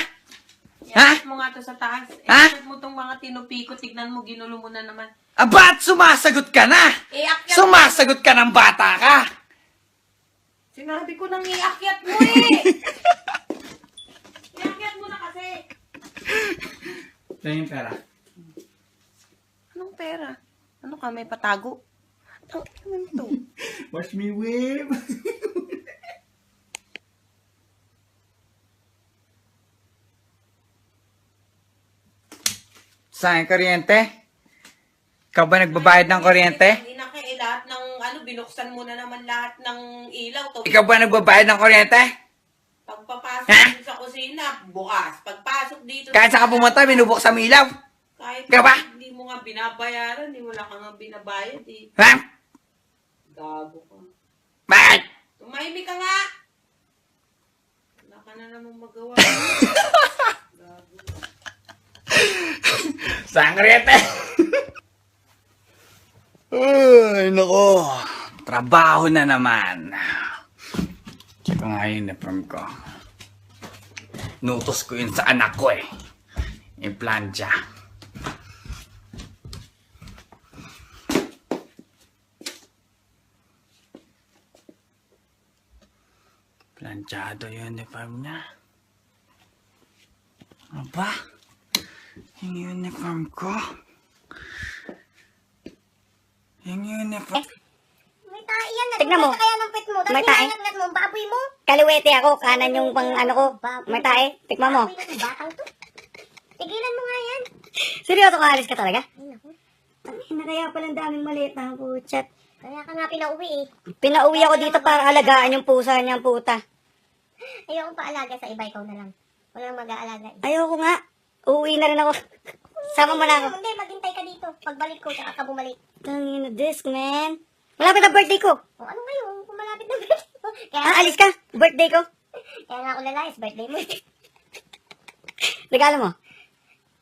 Ha?
Iakit mo nga to sa taas.
Ha?
Iakit mo tong mga tinupiko. Tignan mo, ginulo mo na naman.
Ba't sumasagot ka na?
Iakyat.
Sumasagot ka ng bata ka?
Sinabi ko nang iakyat mo eh. Iakyat mo na kasi.
Tingin pera.
Anong pera? Ano ka, may patago? Ang ano to?
Watch me whip. Saan kuryente? Ikaw ba nagbabayad ng kuryente?
Hindi na kayo, lahat ng ano, binuksan mo na naman lahat ng ilaw. To.
Ikaw ba nagbabayad ng kuryente?
Pagpapasok
Ha?
dito sa kusina, bukas. Pagpasok dito
Kahit saan ka pumunta, binubuksan mo ilaw.
kahit
Ikaw ba?
hindi mo nga binabayaran, hindi mo na ka nga binabayad eh.
Ha?
Gago ka.
Bakit?
Tumahimik ka nga! Wala ka na namang magawa. Gago.
Saan kuryente? Ay, nako. Trabaho na naman. Check ko nga yung uniform ko. Nutos ko yun sa anak ko eh. Yung plancha. Planchado yung uniform niya. Ano ba? Yung uniform ko. Yung uniform.
May tae yan.
Tignan mo.
Kaya ng pet mo. Tapos
May tae.
nilalaglag mo ang baboy mo.
Kaliwete ako, kanan yung pang ano ko. May tae, tikman mo.
Baboy na to, batang to. Tigilan mo nga yan.
Seryoso ka, alis ka talaga?
Ay, naku.
Ay, na kaya palang daming maliit na putset.
Kaya ka nga pinauwi eh.
Pinauwi ako dito para alagaan yung pusa niyang puta.
Ayoko paalaga sa iba, ikaw na lang. Walang mag-aalaga.
Ayoko nga. Uuwi na rin ako. Sama mo na ako.
Hindi, maghintay ka dito. Pagbalik ko, tsaka ka bumalik.
Tangina disc, man. Malapit na birthday ko.
O ano ngayon, kung malapit na birthday mo. Kaya,
Alis ka. Birthday ko.
kaya nga ako lalayas, birthday mo.
Regalo mo.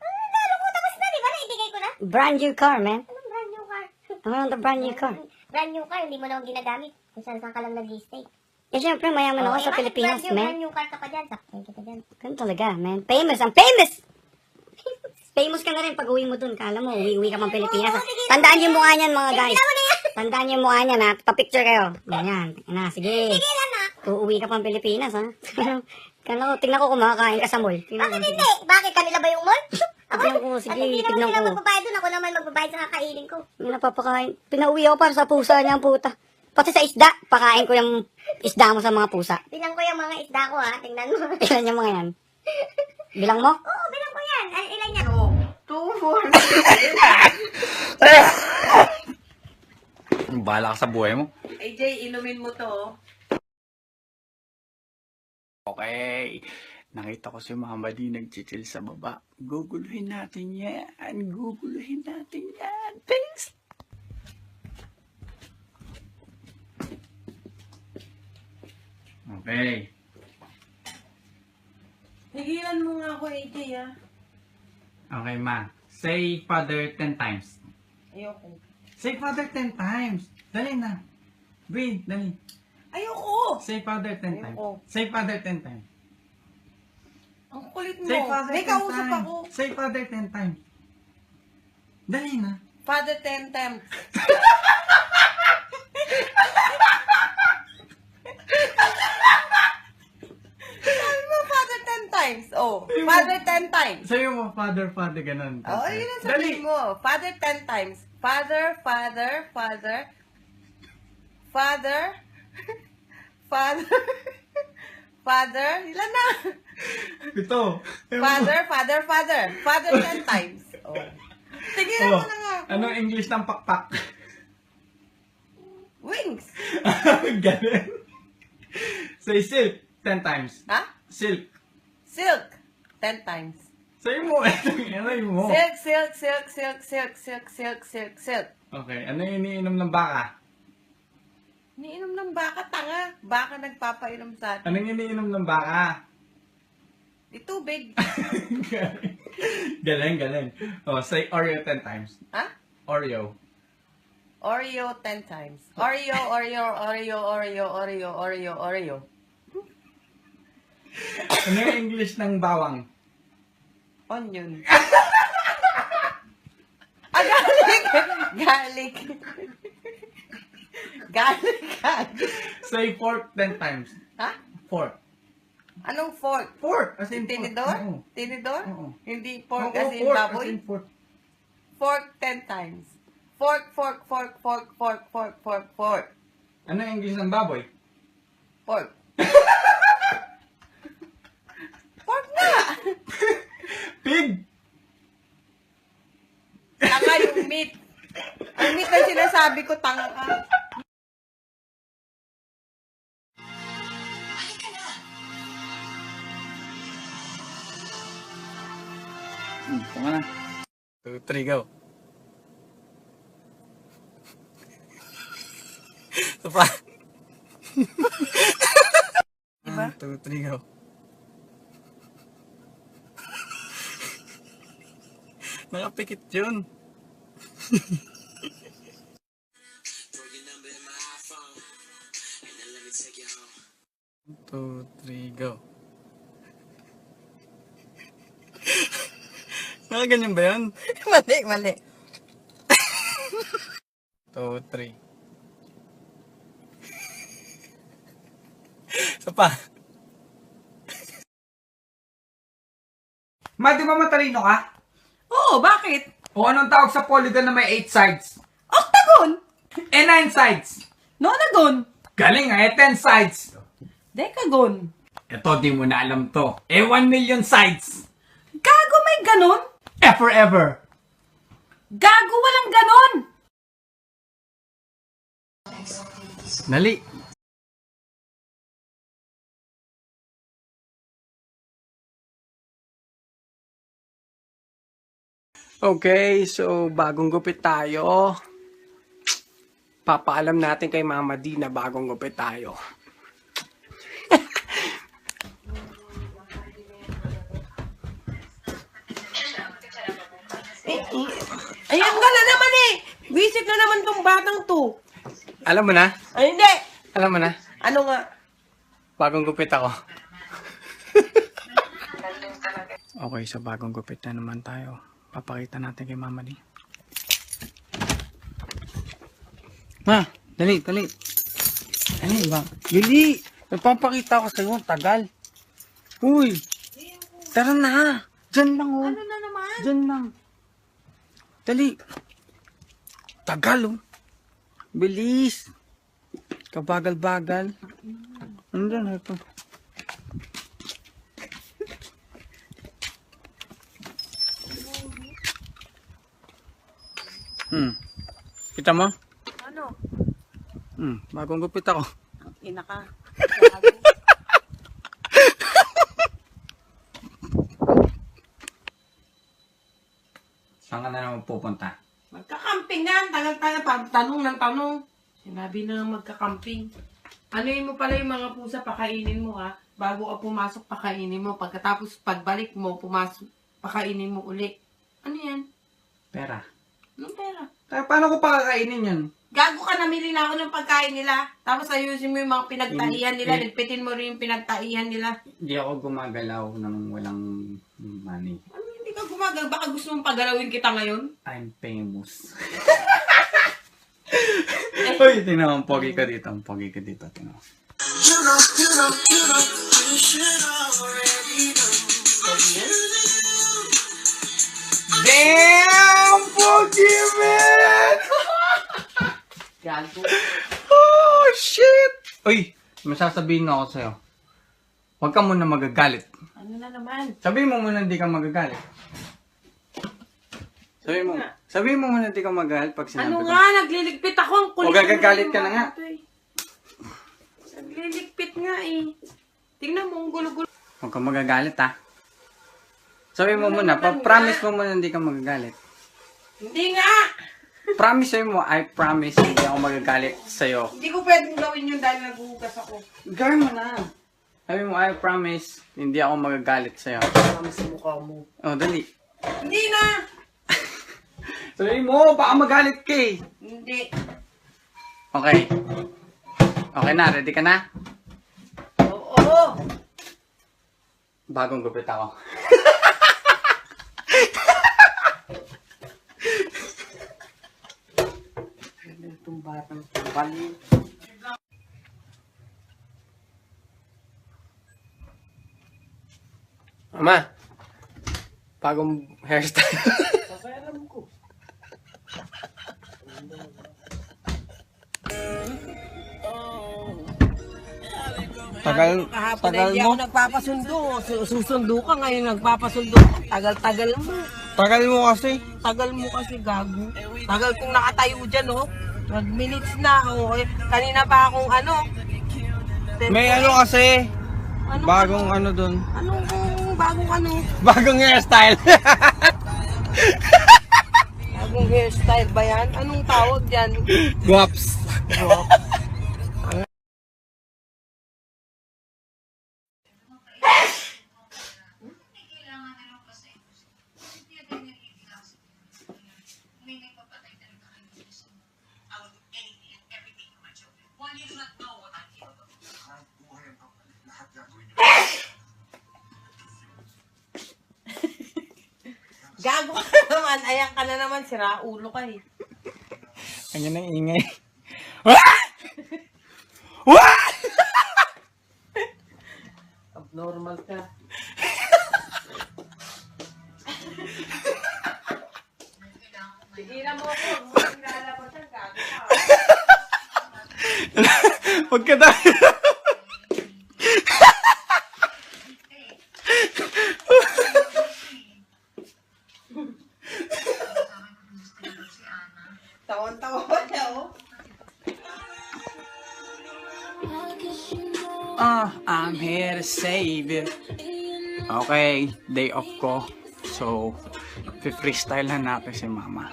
Lalo mo, tapos na, di ba? Naibigay ko na.
Brand new car, man.
Anong brand new car?
I want the brand new car.
Brand new car, hindi mo na ako ginagamit. Kung saan ka lang nag-stay.
Eh, syempre, mayaman ako sa Pilipinas,
Brand
man.
new car ka pa dyan. Sakay kita dyan.
Ganun talaga, man. Famous. I'm famous! Famous ka na rin pag uwi mo dun. Kala mo, uwi ka pang Pilipinas. ha? Tandaan niyo yung mukha niyan, mga guys. Tandaan niyo yung mukha niyan, ha? Pa-picture kayo. Ganyan. Na, sige.
Tigilan na.
Uuwi ka pang Pilipinas, ha? Tingnan ko kumakain ka sa mall. Tingnan
Bakit
ko.
hindi? Bakit kanila ba yung mall?
Tignan ko, sige,
At hindi naman
tignan
sila
ko.
magbabayad doon. Ako naman magbabayad sa kakainin ko.
May napapakain. Pinauwi ako para sa pusa niyang puta. Pati sa isda. Pakain ko yung isda mo sa mga pusa.
Bilang ko yung mga isda ko ha. Tingnan mo.
Ilan yung mga yan? Bilang mo?
Oo, bilang ko yan. Ay, ilan yan?
2, 4.
Bahala ka sa buhay mo.
AJ, inumin mo to. Oh.
Okay. Nakita ko si Mama D nag-chill sa baba. Guguluhin natin yan. Guguluhin natin yan. Thanks. Okay.
Tigilan mo nga ako, AJ, ha?
Okay, ma. Say father 10 times.
Ayoko.
Say father 10 times. Dali na. Wait, dali.
Ayoko!
Say father 10 times.
Ayoko.
Say father 10 times.
Ang kulit mo.
Say father
May
10
kausap
times.
ako.
Say father 10 times. Dali na.
Father 10 times. Sabi mo, Father 10 times. Oh, Father 10 times.
Sayo mo, father, ganun.
Oh, yun ang
Dali.
sabihin mo. Father 10 times. Father, Father, Father. Father. Father. Father. Ilan na?
Ito.
Father, Father, Father. Father 10 times. Oh. Tigilan mo na nga.
Anong English ng pakpak?
Wings.
Ganun. Say silk 10 times.
Ha?
Silk.
Silk. 10 times.
Sayo mo. Ano mo?
Silk, silk, silk, silk, silk, silk, silk, silk, silk.
Okay. Ano yung iniinom ng baka?
Niinom ng baka, tanga. Baka nagpapainom sa atin.
Anong iniinom ng baka?
Di tubig.
galing. Oh, say Oreo 10 times.
Ha?
Oreo.
Oreo 10 times. Oreo, Oreo, Oreo, Oreo, Oreo, Oreo, Oreo.
Ano yung English ng bawang?
Onion. Ah, garlic! Garlic. Garlic.
Say fork 10 times.
Ha?
Fork.
Anong fork?
Fork! As in fork.
Tinidor?
Oo.
Tinidor?
Oo.
Hindi pork
Oo,
as in
fork,
baboy?
as in fork.
Fork 10 times. Fork, fork, fork, fork, fork, fork, fork, fork.
Ano yung English ng baboy?
Pork. Pork na!
Pig!
Tanga yung meat. Ang meat na sinasabi ko, tanga ka.
Tama na. 2, 3, go. Ito pa.
Diba?
2, 3, go. Nakapikit yun.
2, 3, go. Nakaganyan ba yun?
Mali, mali.
2, 3. Isa pa.
Ma, di ba matalino ka?
Oo, bakit?
O anong tawag sa polygon na may 8 sides?
Octagon!
9 sides.
Nonagon!
Galing nga, 10 sides.
Decagon!
Ito, di mo na alam to. 1 million sides.
Gago, may ganon?
Forever.
Gago, walang ganon!
Dali. Okay, so bagong gupit tayo. Papaalam natin kay Mama D na bagong gupit tayo.
Ayan ka na naman eh! Visit na naman tong batang to.
Alam mo na?
Ay, hindi!
Alam mo na?
Ano nga?
Bagong gupit ako. Okay, so bagong gupit na naman tayo. Papakita natin kay Mama D. Ma, dali, dali. Ano ba? Dali! Nagpapakita ko sa'yo, tagal. Uy! Tara na! Diyan lang, oh.
Ano na naman?
Diyan lang. Dali. Tagal, oh. Bilis. Kabagal-bagal. Ano na ito? Kita mo?
Ano?
Bagong gupit ako.
Ina ka.
Saan ka na naman pupunta?
Magkakamping nga. Tagal-tagal pa. Tanong ng tanong. Sinabi na magkakamping. Ano yun mo pala yung mga pusa, pakainin mo ha. Bago ka pumasok, pakainin mo. Pagkatapos, pagbalik mo, pumasok, pakainin mo uli. Ano yan?
Pera.
Anong pera?
Paano ko pakakainin yun?
Gago ka, namili na ako ng pagkain nila. Tapos ayusin mo yung mga pinagtaihan nila. Ligpitin mo rin yung pinagtaihan nila.
Hindi ako gumagalaw ng walang money.
Ano, hindi ka gumagal? Baka gusto mong pagalawin kita ngayon?
I'm famous. Uy, tingnan mo, ang pogi ka dito. Ang pogi ka dito, tingnan mo. Damn, pogi, man!
Gago.
Oh, shit! Uy, masasabihin na ako sa'yo. Huwag ka muna magagalit.
Ano na naman?
Sabihin mo muna hindi ka magagalit. Sabihin mo muna hindi ka magagalit pag sinabi
Ano
ko.
nga? Nagliligpit ako. Ang kulit.
O, gagagalit ka na nga.
Nagliligpit nga eh. Tingnan mo, ang gulo-gulo.
Huwag ka magagalit, ha? Sabihin mo
Ano
muna,
naman
promise
nga?
mo muna hindi ka magagalit.
Hindi nga!
Promise sa'yo mo, I promise hindi ako magagalit sa'yo.
Hindi ko pwedeng gawin yun dahil naghuhugas ako.
Gawin mo na. Sabi mo, I promise hindi ako magagalit sa'yo.
Promise sa mukha mo.
Oh, dali.
Hindi na!
Sabi mo, baka magalit ka eh.
Hindi.
Okay. Okay na, ready ka na?
Oo.
Bagong gupit ako.
Itong batang bali.
Mama, bagong hairstyle.
Alam ko.
Tagal,
Kahapon
tagal
hindi
mo.
ako nagpapasundo. Susundo ka ngayon nagpapasundo. Tagal-tagal mo.
Tagal mo kasi.
Tagal mo kasi gago. Tagal kong nakatayo dyan, oh. Nag-minutes na, oh. Eh, kanina pa akong ano.
May ano kasi.
Anong
Bagong ano dun.
Anong bagong ano?
Bagong hairstyle.
Bagong hairstyle ba yan? Anong tawag dyan?
Guaps.
Gago ka naman. Ayan ka na naman. Sira ulo ka eh.
Ang ang ingay. Wah! Wah!
Abnormal ka. Tigilan mo ako. Hindi lalabas yan. Gago ka.
Huwag ka tayo.
Tawan-tawa niya oh.
I'm here to save you. Okay, day off ko. So, freestyle na natin si mama.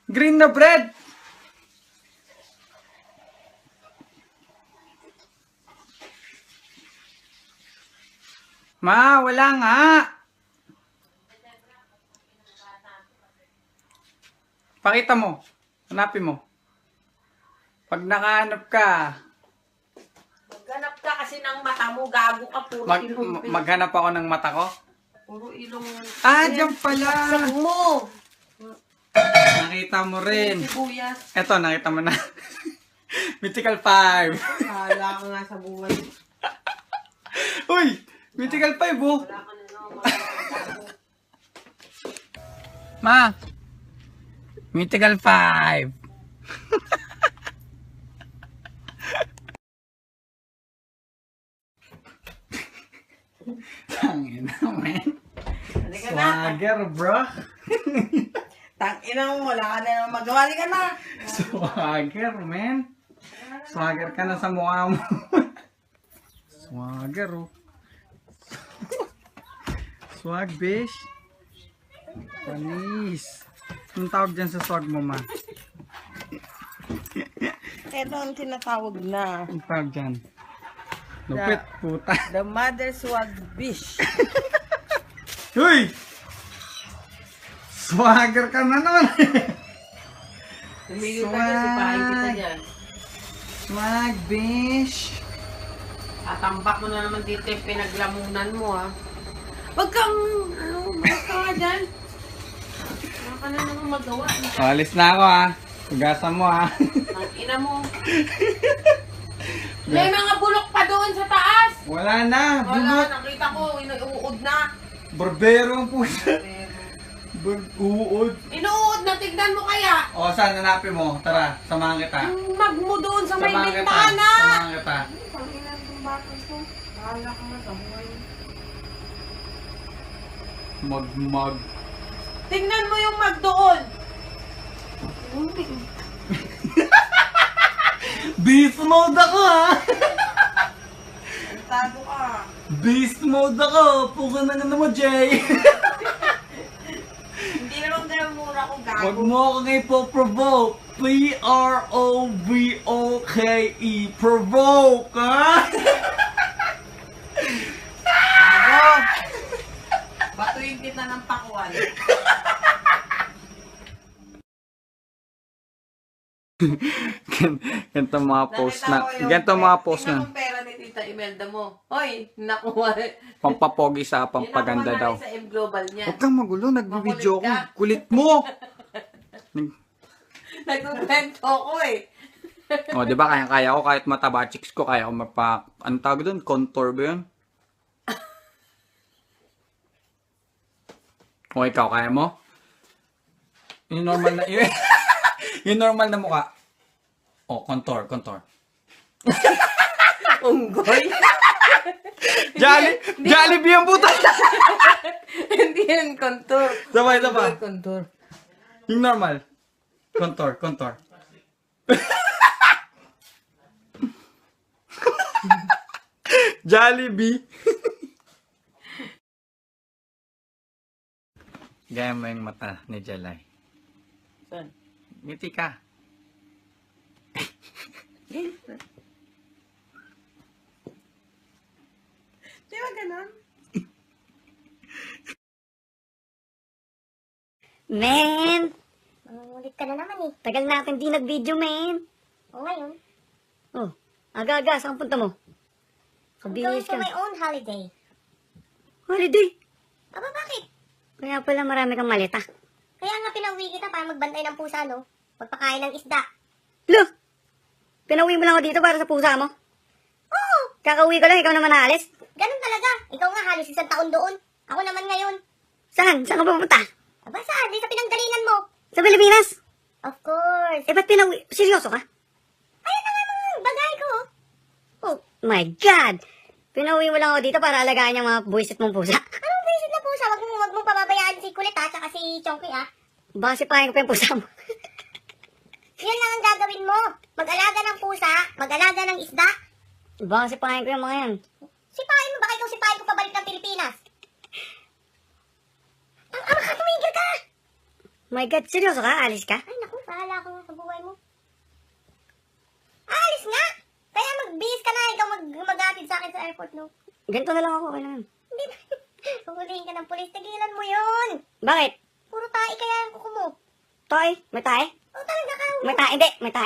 Green na bread! Ma, wala nga! Pakita mo. Hanapin mo. Pag nakahanap ka,
Maghanap ka kasi ng mata mo. Gago ka. Puro ilong.
maghanap ako ng mata ko.
Puro ilong.
Ah, dyan pala.
Sag mo.
Nakita mo rin.
Sibuyas.
Eto, nakita mo na. Mythical 5.
Hala ka nga sa buhay.
Uy! Mythical 5 oh.
Wala ka na naman.
Ma! Mythical 5. Tangina, man.
Halika na.
Swagger, bro.
Tangina mo. Wala ka na naman magawa. Halika na.
Swagger, man. Swagger ka na sa mukha mo. Swagger, oh. Swag, bish. Panis. Anong tawag dyan sa swag mo, ma?
Ito ang tinatawag na.
Anong tawag dyan? Lupit, puta.
The mother swag bish.
Uy! Swagger ka na naman.
Tumigil ka dyan. Sipahin kita dyan.
Swag, bish.
Tatambak mo na naman dito yung pinaglamunan mo ha. Wag kang, malas ka nga dyan. Wala ka na naman magawa.
Alis na ako, ha. Tugasan mo, ha.
Ang ina mo. May mga bulok pa doon sa taas.
Wala na.
Wala,
Bulot.
nakita ko, inuud na.
Barbero ang puta. Uod.
Inuud na, tignan mo kaya.
O, saan? Hanapin mo. Tara, samahan kita.
Yung mag mo doon sa may
Samahan kita.
bintana.
Samahan kita.
Ang ina ng bata ko. Bahala ka na sa buhay.
Mag.
Tignan mo yung mag doon.
Beast mode ako, ha.
Tago ka.
Beast mode ako. Puka na nga naman, Jay.
Hindi naman ganun mura ko gago.
Huwag mo ako ngayon po-provoke. P-R-O-V-O-K-E. Provoke, ha?
Gago! Batuin kita ng pakuan.
Ganito mga post na.
Nakita ko yung
Ganito mga post
tingnan
na.
mo pera ni Tita Imelda mo. Hoy, nakuha.
Pampapogi sa pampaganda
Yung
daw.
nakuha na rin sa M Global niya.
Huwag kang magulo. Nagbibideo ako.
Makulit ka.
Kulit mo.
Nagkukwento ko eh.
O, di ba? Kaya ko kahit mataba chicks ko. Kaya ko anong tawag doon? Contour ba yun? O, ikaw, kaya mo? Yung normal na, yung normal na mukha. O, contour.
Unggoy.
Jollibee ang buta!
Hindi yan contour.
Sabay.
Unggoy contour.
Yung normal. Contour. Jollibee. Gaya mo yung mata ni Jalay.
Saan?
Ngiti ka.
Di ba ganun?
Men!
Mangungulit ka na naman eh.
Tagal natin di nag-video, men.
O ngayon,
Oh, Aga-aga, saan punta mo?
I'm going
Kabihis
for
ka.
my own holiday.
Holiday.
Aba, bakit?
Kaya pala marami kang malita.
Kaya nga pinauwi kita para magbantay ng pusa, no? Magpakain ng isda.
Lo! Pinauwi mo lang ako dito para sa pusa mo.
Oo,
Kakauwi ko lang, ikaw naman aalis.
ganun talaga. Ikaw nga halos 1 taon doon. Ako naman ngayon.
Saan? Saan ka pupunta?
Aba, saan? Di sa pinanggalingan mo.
Sa Pilipinas?
Of course.
Eh, ba't pinauwi? Seryoso ka?
Ayun na nga mga bagay ko.
Oh my God! Pinauwi mo lang ako dito para alagaan yung mga buwisit mong pusa.
Anong visit na pusa? Wag mo pababayaan si Kulit, ha? Tsaka si Chonky, ha?
Baka sipahin ko pa yung pusa mo.
Yan lang ang gagawin mo. Mag-alaga ng pusa, mag-alaga ng isda.
Baka sipahin ko yung mga yan.
Sipahin mo, baka ikaw sipahin ko pabalik ng Pilipinas. Ang ama ka, tumigil ka!
My God, seryoso ka? Alis ka?
Ay, naku, pahala ko sa buhay mo. Alis nga! Kaya magbihis ka na, ikaw mag-atid sa akin sa airport, no?
Ganito na lang ako, okay na yan.
Hindi ba? Huhulihin ka ng pulis, tigilan mo yun!
Bakit?
Puro tae kaya ang kuko mo.
Toy? May tae?
O talaga ka,
May tae? Hindi, may tae.